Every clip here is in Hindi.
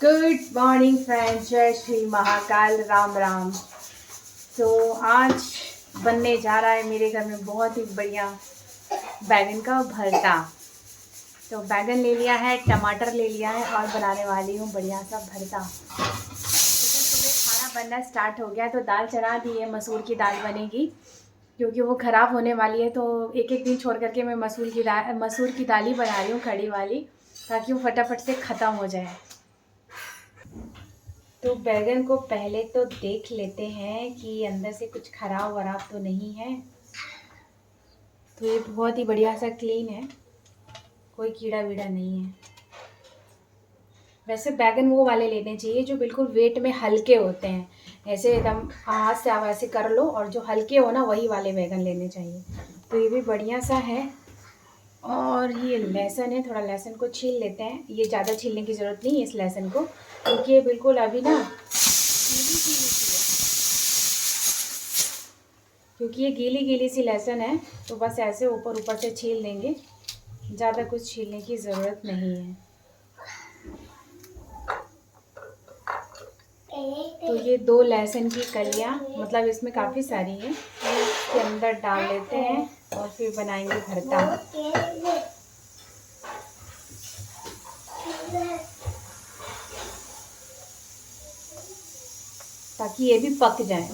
गुड मॉर्निंग फ्रेंड्स, जय श्री महाकाल, राम राम। तो आज बनने जा रहा है मेरे घर में बहुत ही बढ़िया बैगन का भरता। तो बैगन ले लिया है, टमाटर ले लिया है और बनाने वाली हूँ बढ़िया सा भरता। तो सुबह खाना बनना स्टार्ट हो गया, तो दाल चढ़ा दी है, मसूर की दाल बनेगी क्योंकि वो ख़राब होने वाली है। तो एक एक दिन छोड़ करके मैं मसूर की दाल ही बना रही हूँ, खड़ी वाली, ताकि वो फटाफट से ख़त्म हो जाए। तो बैगन को पहले तो देख लेते हैं कि अंदर से कुछ खराब वराब तो नहीं है। तो ये बहुत ही बढ़िया सा क्लीन है, कोई कीड़ा वीड़ा नहीं है। वैसे बैगन वो वाले लेने चाहिए जो बिल्कुल वेट में हल्के होते हैं, ऐसे एकदम हाथ से आप ऐसे कर लो, और जो हल्के हो ना वही वाले बैगन लेने चाहिए। तो ये भी बढ़िया सा है। और ये लहसुन है, थोड़ा लहसुन को छील लेते हैं। ये ज़्यादा छीलने की ज़रूरत नहीं है इस लहसुन को, क्योंकि ये बिल्कुल अभी ना क्योंकि ये गीली गीली सी लहसुन है। तो बस ऐसे ऊपर ऊपर से छील देंगे, ज़्यादा कुछ छीलने की ज़रूरत नहीं है। तो ये 2 लहसुन की कलियाँ, मतलब इसमें काफ़ी सारी हैं, इसके अंदर डाल लेते हैं और फिर बनाएंगे भरता, ताकि ये भी पक जाए।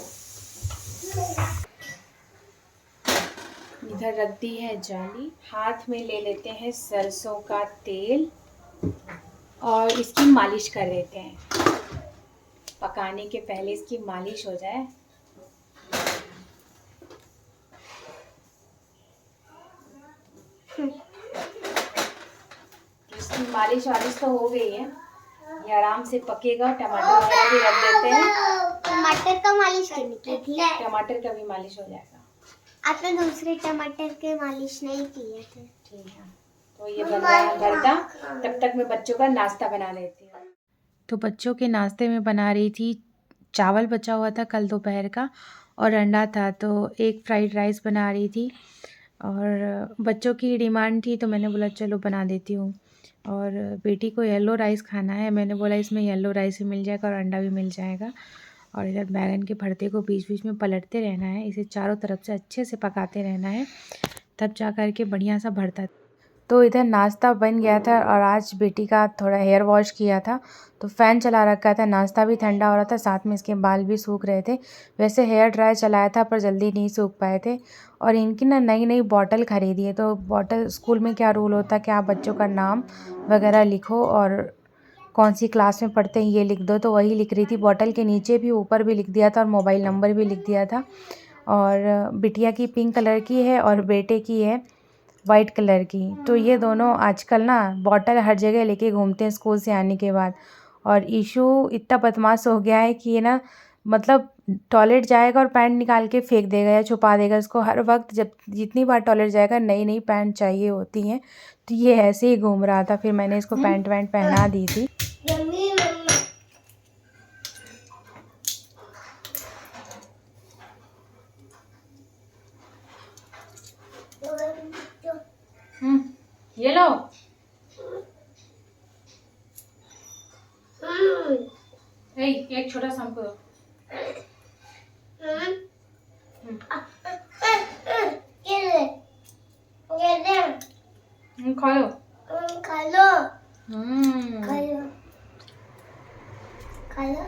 इधर रख दी है जाली। हाथ में ले लेते हैं सरसों का तेल और इसकी मालिश कर लेते हैं, पकाने के पहले इसकी मालिश हो जाए। इसकी मालिश वालिश तो हो गई है, ये आराम से पकेगा। टमाटर वगैरह भी रख देते हैं। टमाटर का मालिश करनी थी। टमाटर का भी मालिश हो जाएगा। आपने दूसरे टमाटर के मालिश नहीं किए थे। ठीक है, तो ये बन रहा है भरता। तब तक मैं बच्चों का नाश्ता बना लेती हूँ। तो बच्चों के नाश्ते में बना रही थी, चावल बचा हुआ था कल दोपहर का और अंडा था, तो एक फ्राइड राइस बना रही थी। और बच्चों की डिमांड थी तो मैंने बोला चलो बना देती हूँ। और बेटी को येलो राइस खाना है, मैंने बोला इसमें येलो राइस भी मिल जाएगा और अंडा भी मिल जाएगा। और इधर बैगन के भरते को बीच बीच में पलटते रहना है, इसे चारों तरफ से अच्छे से पकाते रहना है, तब जा कर के बढ़िया सा भरता। तो इधर नाश्ता बन गया था और आज बेटी का थोड़ा हेयर वॉश किया था, तो फ़ैन चला रखा था, नाश्ता भी ठंडा हो रहा था, साथ में इसके बाल भी सूख रहे थे। वैसे हेयर ड्रायर चलाया था पर जल्दी नहीं सूख पाए थे। और इनकी ना नई नई बॉटल ख़रीदी है, तो बॉटल, स्कूल में क्या रूल होता है कि आप बच्चों का नाम वगैरह लिखो और कौन सी क्लास में पढ़ते हैं ये लिख दो, तो वही लिख रही थी। बॉटल के नीचे भी ऊपर भी लिख दिया था और मोबाइल नंबर भी लिख दिया था। और बिटिया की पिंक कलर की है और बेटे की है वाइट कलर की। तो ये दोनों आजकल ना बॉटल हर जगह लेके घूमते हैं स्कूल से आने के बाद। और ईशू इतना बदमाश हो गया है कि ये ना, मतलब टॉयलेट जाएगा और पैंट निकाल के फेंक देगा या छुपा देगा। इसको हर वक्त जब जितनी बार टॉयलेट जाएगा नई नई पैंट चाहिए होती हैं, तो ये ऐसे ही घूम रहा था। फिर मैंने इसको पैंट वैंट पहना दी थी। ये लो। एक छोटा सा हमको दो। खा लो। खा लो। खा लो। खा लो।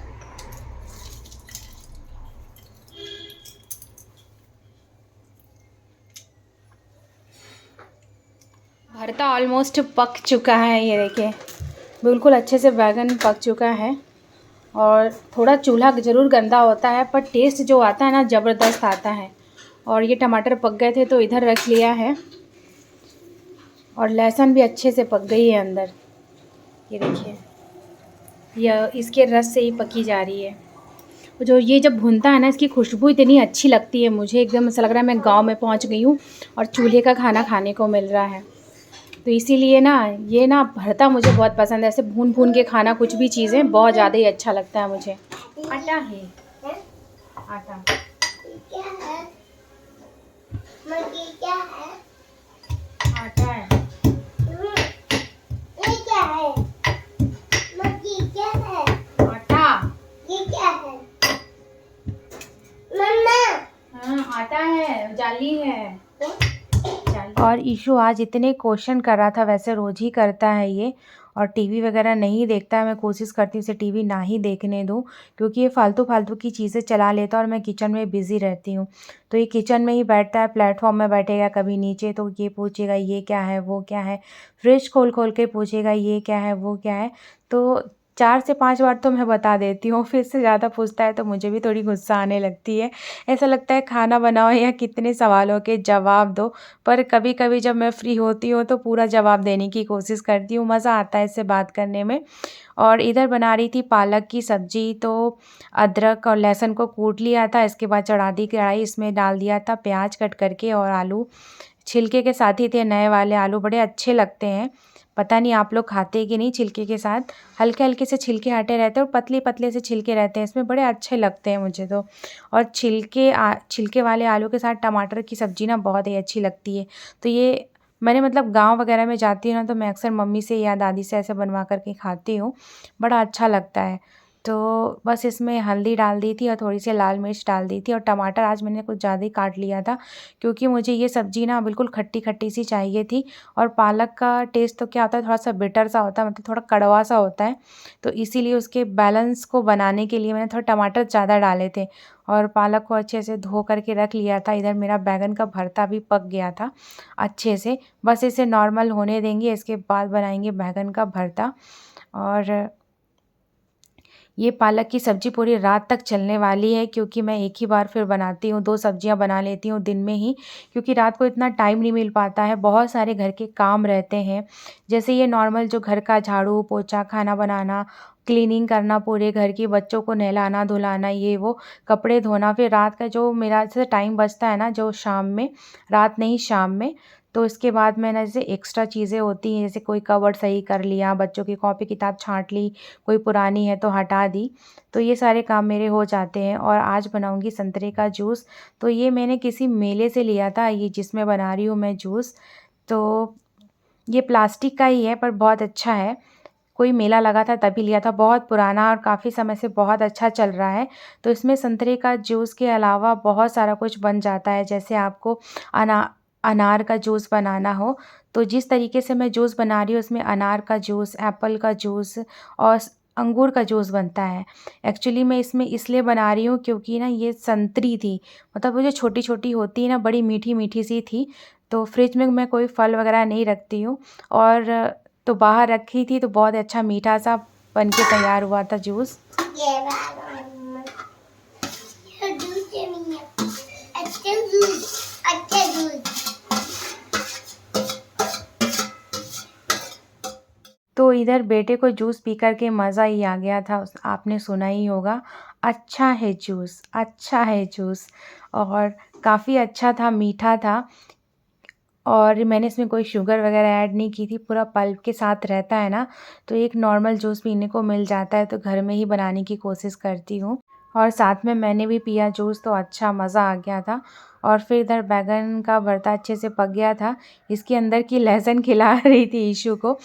भरता ऑलमोस्ट पक चुका है, ये देखिए बिल्कुल अच्छे से बैगन पक चुका है। और थोड़ा चूल्हा ज़रूर गंदा होता है, पर टेस्ट जो आता है ना ज़बरदस्त आता है। और ये टमाटर पक गए थे तो इधर रख लिया है, और लहसुन भी अच्छे से पक गई है अंदर, ये देखिए, यह इसके रस से ही पकी जा रही है। जो ये जब भुनता है ना, इसकी खुशबू इतनी अच्छी लगती है मुझे, एकदम ऐसा लग रहा है मैं गांव में पहुंच गई हूँ और चूल्हे का खाना खाने को मिल रहा है। तो इसीलिए ना ये ना भरता मुझे बहुत पसंद है। ऐसे भून भून के खाना कुछ भी चीज़ें बहुत ज़्यादा ही अच्छा लगता है मुझे। आटा है, आटा क्या है? मर्गी क्या है? आटा है। ये क्या है? मर्गी क्या है? चाली है। और ईशु आज इतने क्वेश्चन कर रहा था, वैसे रोज ही करता है ये, और टीवी वगैरह नहीं देखता है। मैं कोशिश करती हूँ इसे टीवी ना ही देखने दूँ, क्योंकि ये फालतू फालतू की चीज़ें चला लेता है और मैं किचन में बिज़ी रहती हूँ। तो ये किचन में ही बैठता है, प्लेटफॉर्म में बैठेगा, कभी नीचे तो ये पूछेगा ये क्या है वो क्या है, फ्रिज खोल खोल के पूछेगा ये क्या है वो क्या है। तो 4 से 5 बार तो मैं बता देती हूँ, फिर से ज़्यादा पूछता है तो मुझे भी थोड़ी गुस्सा आने लगती है। ऐसा लगता है खाना बनाओ या कितने सवालों के जवाब दो, पर कभी कभी जब मैं फ्री होती हूँ तो पूरा जवाब देने की कोशिश करती हूँ, मज़ा आता है इससे बात करने में। और इधर बना रही थी पालक की सब्जी, तो अदरक और लहसुन को कूट लिया था, इसके बाद चढ़ा दी कढ़ाई, इसमें डाल दिया था प्याज कट करके और आलू, छिलके के साथ ही थे नए वाले आलू, बड़े अच्छे लगते हैं। पता नहीं आप लोग खाते हैं कि नहीं छिलके के साथ, हल्के हल्के से छिलके हटे रहते हैं और पतले पतले से छिलके रहते हैं, इसमें बड़े अच्छे लगते हैं मुझे तो। और छिलके वाले आलू के साथ टमाटर की सब्ज़ी ना बहुत ही अच्छी लगती है। तो ये मैंने मतलब गांव वगैरह में जाती हूँ ना, तो मैं अक्सर मम्मी से या दादी से ऐसे बनवा करके खाती हूँ, बड़ा अच्छा लगता है। तो बस इसमें हल्दी डाल दी थी और थोड़ी सी लाल मिर्च डाल दी थी, और टमाटर आज मैंने कुछ ज़्यादा ही काट लिया था, क्योंकि मुझे ये सब्ज़ी ना बिल्कुल खट्टी खट्टी सी चाहिए थी। और पालक का टेस्ट तो क्या होता है, थोड़ा सा बिटर सा होता है, मतलब थोड़ा कड़वा सा होता है, तो इसीलिए उसके बैलेंस को बनाने के लिए मैंने थोड़ा टमाटर ज़्यादा डाले थे। और पालक को अच्छे से धो करके रख लिया था। इधर मेरा बैंगन का भरता भी पक गया था अच्छे से, बस इसे नॉर्मल होने देंगे, इसके बाद बनाएंगे बैंगन का भरता। और ये पालक की सब्ज़ी पूरी रात तक चलने वाली है, क्योंकि मैं एक ही बार फिर बनाती हूँ, 2 सब्जियाँ बना लेती हूँ दिन में ही, क्योंकि रात को इतना टाइम नहीं मिल पाता है, बहुत सारे घर के काम रहते हैं। जैसे ये नॉर्मल जो घर का झाड़ू पोछा, खाना बनाना, क्लीनिंग करना पूरे घर की, बच्चों को नहलाना धुलाना, ये वो, कपड़े धोना, फिर रात का जो मेरा जैसे टाइम बचता है ना, जो शाम में, रात नहीं शाम में, तो इसके बाद में ना जैसे एक्स्ट्रा चीज़ें होती हैं, जैसे कोई कबर्ड सही कर लिया, बच्चों की कॉपी किताब छाँट ली, कोई पुरानी है तो हटा दी, तो ये सारे काम मेरे हो जाते हैं। और आज बनाऊंगी संतरे का जूस, तो ये मैंने किसी मेले से लिया था, ये जिसमें बना रही हूँ मैं जूस। तो ये प्लास्टिक का ही है पर बहुत अच्छा है, कोई मेला लगा था तभी लिया था, बहुत पुराना और काफ़ी समय से बहुत अच्छा चल रहा है। तो इसमें संतरे का जूस के अलावा बहुत सारा कुछ बन जाता है, जैसे आपको अनार का जूस बनाना हो, तो जिस तरीके से मैं जूस बना रही हूँ उसमें अनार का जूस, एप्पल का जूस और अंगूर का जूस बनता है। एक्चुअली मैं इसमें इसलिए बना रही हूँ क्योंकि ना ये संतरी थी, मतलब वो जो छोटी छोटी होती है ना, बड़ी मीठी मीठी सी थी। तो फ्रिज में मैं कोई फल वगैरह नहीं रखती हूँ, और तो बाहर रखी थी, तो बहुत अच्छा मीठा सा बन के तैयार हुआ था जूस। तो इधर बेटे को जूस पी कर के मज़ा ही आ गया था, आपने सुना ही होगा, अच्छा है जूस, अच्छा है जूस, और काफ़ी अच्छा था, मीठा था। और मैंने इसमें कोई शुगर वगैरह ऐड नहीं की थी, पूरा पल्प के साथ रहता है ना, तो एक नॉर्मल जूस पीने को मिल जाता है, तो घर में ही बनाने की कोशिश करती हूँ। और साथ में मैंने भी पिया जूस, तो अच्छा मज़ा आ गया था। और फिर इधर बैंगन का भरता अच्छे से पक गया था, इसके अंदर की लहसुन खिला रही थी ईशु को,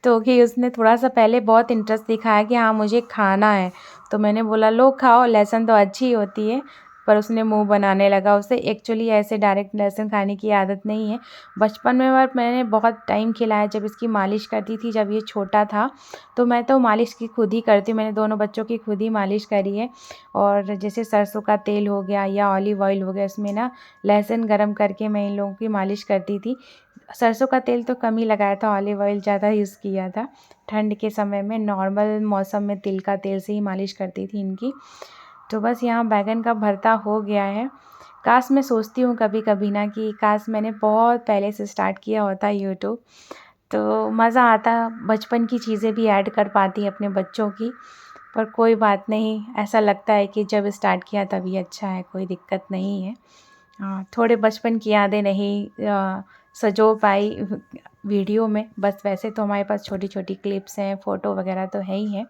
तो कि उसने थोड़ा-सा पहले बहुत इंटरेस्ट दिखाया कि हाँ मुझे खाना है, तो मैंने बोला लो खाओ, लहसुन तो अच्छी होती है, पर उसने मुँह बनाने लगा। उसे एक्चुअली ऐसे डायरेक्ट लहसुन खाने की आदत नहीं है। बचपन में मैंने बहुत टाइम खिलाया, जब इसकी मालिश करती थी, जब ये छोटा था, तो मैं तो मालिश की खुद ही करती हूँ, मैंने दोनों बच्चों की खुद ही मालिश करी है। और जैसे सरसों का तेल हो गया या ऑलिव ऑयल हो गया, उसमें ना लहसुन गरम करके मैं इन लोगों की मालिश करती थी। सरसों का तेल तो कम ही लगाया था, ऑलिव ऑयल ज़्यादा यूज़ किया था। ठंड के समय में नॉर्मल मौसम में तिल का तेल से ही मालिश करती थी इनकी। तो बस यहाँ बैंगन का भरता हो गया है। काश मैं सोचती हूँ कभी कभी ना कि काश मैंने बहुत पहले से स्टार्ट किया होता यूट्यूब, तो मज़ा आता, बचपन की चीज़ें भी ऐड कर पाती अपने बच्चों की। पर कोई बात नहीं, ऐसा लगता है कि जब स्टार्ट किया तभी अच्छा है, कोई दिक्कत नहीं है। हाँ, थोड़े बचपन की यादें नहीं सजो पाई वीडियो में, बस वैसे तो हमारे पास छोटी छोटी क्लिप्स हैं, फ़ोटो वगैरह तो है ही है।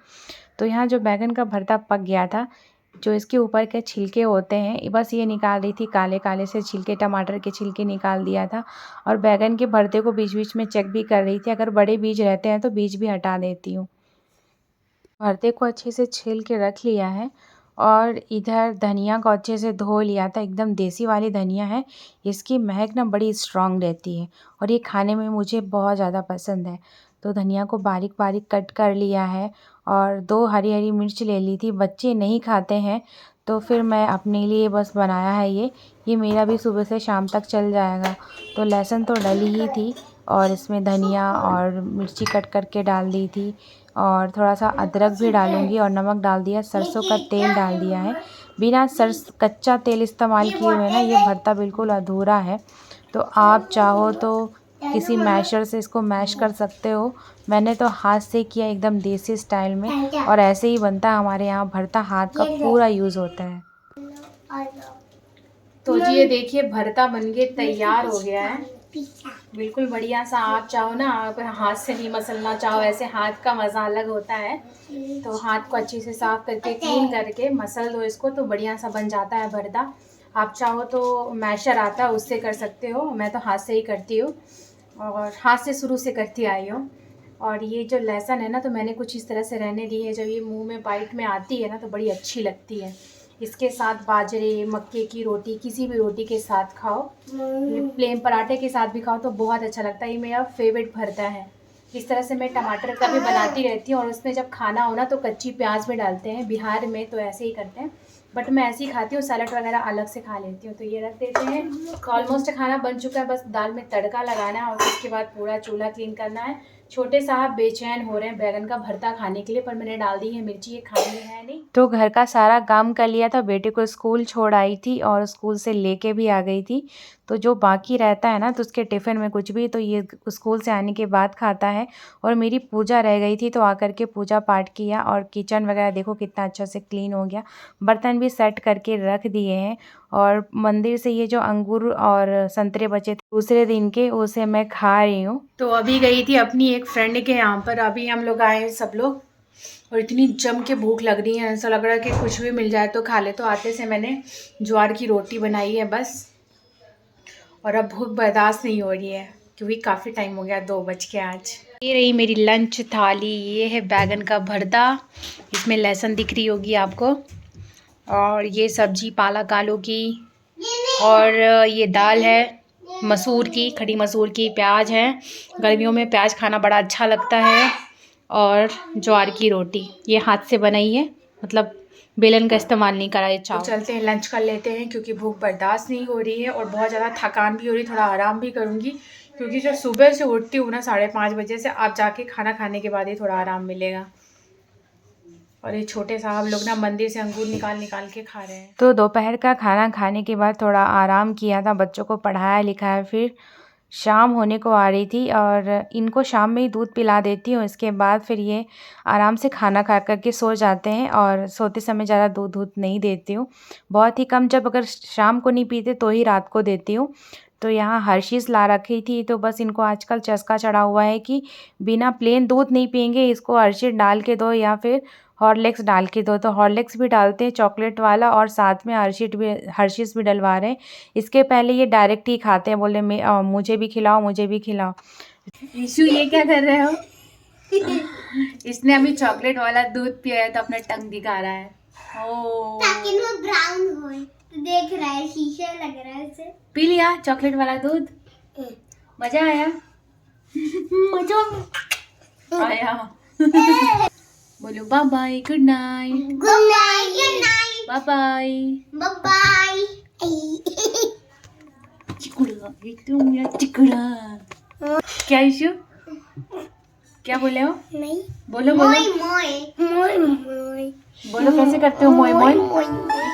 तो यहाँ जो बैंगन का भरता पक गया था, जो इसके ऊपर के छिलके होते हैं, बस ये निकाल रही थी, काले काले से छिलके, टमाटर के छिलके निकाल दिया था। और बैंगन के भरते को बीच बीच में चेक भी कर रही थी, अगर बड़े बीज रहते हैं तो बीज भी हटा देती हूँ। भरते को अच्छे से छील के रख लिया है, और इधर धनिया को अच्छे से धो लिया था, एकदम देसी वाली धनिया है, इसकी महक ना बड़ी स्ट्रॉन्ग रहती है और ये खाने में मुझे बहुत ज़्यादा पसंद है। तो धनिया को बारीक बारीक कट कर लिया है और 2 हरी हरी मिर्च ले ली थी। बच्चे नहीं खाते हैं तो फिर मैं अपने लिए बस बनाया है ये मेरा भी सुबह से शाम तक चल जाएगा। तो लहसुन तो डली ही थी और इसमें धनिया और मिर्ची कट करके डाल दी थी और थोड़ा सा अदरक भी डालूँगी और नमक डाल दिया, सरसों का तेल डाल दिया है। बिना कच्चा तेल इस्तेमाल किए हुए ना ये भरता बिल्कुल अधूरा है। तो आप चाहो तो किसी मैशर से इसको मैश कर सकते हो, मैंने तो हाथ से किया एकदम देसी स्टाइल में और ऐसे ही बनता है हमारे यहाँ भरता, हाथ का पूरा यूज़ होता है। तो जी ये देखिए भरता बन के तैयार हो गया है, बिल्कुल बढ़िया सा। आप चाहो ना आप हाथ से भी मसलना चाहो, ऐसे हाथ का मज़ा अलग होता है। तो हाथ को अच्छे से साफ करके क्लीन करके मसल दो इसको तो बढ़िया सा बन जाता है भरता। आप चाहो तो मैशर आता है उससे कर सकते हो, मैं तो हाथ से ही करती हूँ और हाथ से शुरू से करती आई हूँ। और ये जो लहसुन है ना तो मैंने कुछ इस तरह से रहने दी है, जब ये मुंह में बाइट में आती है ना तो बड़ी अच्छी लगती है। इसके साथ बाजरे मक्के की रोटी, किसी भी रोटी के साथ खाओ, प्लेन पराठे के साथ भी खाओ तो बहुत अच्छा लगता है। ये मेरा फेवरेट भरता है। इस तरह से मैं टमाटर का भी बनाती रहती हूँ और उसमें जब खाना हो ना तो कच्ची प्याज भी डालते हैं, बिहार में तो ऐसे ही करते हैं, बट मैं ऐसे ही खाती हूँ, सैलड वगैरह अलग से खा लेती हूँ। तो ये रख देते हैं। ऑलमोस्ट खाना बन चुका है, बस दाल में तड़का लगाना है और उसके बाद पूरा चूल्हा क्लीन करना है। छोटे साहब बेचैन हो रहे हैं बैगन का भरता खाने के लिए, पर मैंने डाल दी है मिर्ची, ये खाने है नहीं। तो घर का सारा काम कर लिया था, बेटे को स्कूल छोड़ आई थी और स्कूल से लेके भी आ गई थी। तो जो बाकी रहता है ना तो उसके टिफ़िन में कुछ भी तो ये स्कूल से आने के बाद खाता है। और मेरी पूजा रह गई थी तो आकर के पूजा पाठ किया और किचन वगैरह देखो कितना अच्छा से क्लीन हो गया, बर्तन भी सेट करके रख दिए हैं। और मंदिर से ये जो अंगूर और संतरे बचे थे दूसरे दिन के, उसे मैं खा रही हूँ। तो अभी गई थी अपनी एक फ्रेंड के यहाँ पर, अभी हम लोग आए हैं सब लोग और इतनी जम के भूख लग रही है, ऐसा लग रहा है कि कुछ भी मिल जाए तो खा ले। तो आते से मैंने ज्वार की रोटी बनाई है बस, और अब भूख बर्दाश्त नहीं हो रही है क्योंकि काफ़ी टाइम हो गया, 2 बज के आज। ये रही मेरी लंच थाली, ये है बैगन का भरता, इसमें लहसुन दिख रही होगी आपको, और ये सब्जी पालक आलू की, और ये दाल है मसूर की, खड़ी मसूर की, प्याज है, गर्मियों में प्याज खाना बड़ा अच्छा लगता है, और ज्वार की रोटी ये हाथ से बनाई है, मतलब बेलन का इस्तेमाल नहीं करा है। चावल। तो चलते हैं लंच कर लेते हैं क्योंकि भूख बर्दाश्त नहीं हो रही है और बहुत ज़्यादा थकान भी हो रही है, थोड़ा आराम भी करूँगी क्योंकि जो सुबह से उठती हूँ ना 5:30 बजे से, आप जाके खाना खाने के बाद ही थोड़ा आराम मिलेगा। और ये छोटे साहब लोग ना मंदिर से अंगूर निकाल निकाल के खा रहे हैं। तो दोपहर का खाना खाने के बाद थोड़ा आराम किया था, बच्चों को पढ़ाया लिखाया, फिर शाम होने को आ रही थी और इनको शाम में ही दूध पिला देती हूँ। इसके बाद फिर ये आराम से खाना खा कर के सो जाते हैं और सोते समय ज़्यादा दूध नहीं देती हूँ, बहुत ही कम, जब अगर शाम को नहीं पीते तो ही रात को देती हूँ। तो यहाँ हर्शीज़ ला रखी थी, तो बस इनको आजकल चस्का चढ़ा हुआ है कि बिना प्लेन दूध नहीं पियेंगे, इसको हर्शीज़ डाल के दो या फिर हॉर्लिक्स डाल के दो। तो हॉर्लिक्स भी डालते हैं चॉकलेट वाला और साथ में हर्शीज़ भी डलवा रहे हैं। इसके पहले ये डायरेक्ट ही खाते हैं, बोले मुझे भी खिलाओ, मुझे भी खिलाओ। ईशु ये क्या कर रहे हो? इसने अभी चॉकलेट वाला दूध पिया है तो अपना टंग दिखा रहा है। ओ ताकि वो ब्राउन हो, तो देख रहा है, शीशा लग रहा है इसे। पी लिया चॉकलेट वाला दूध, मजा आया? मजा आया। बोलो bye bye, good night. Good night, good night, bye bye, bye bye. चिकुड़ा, एकदम मेरा चिकुड़ा। क्या इशू, क्या बोले हो? नहीं, बोलो बोलो, मोय मोय मोय मोय, बोलो कैसे करते हो मोय मोय? मोय।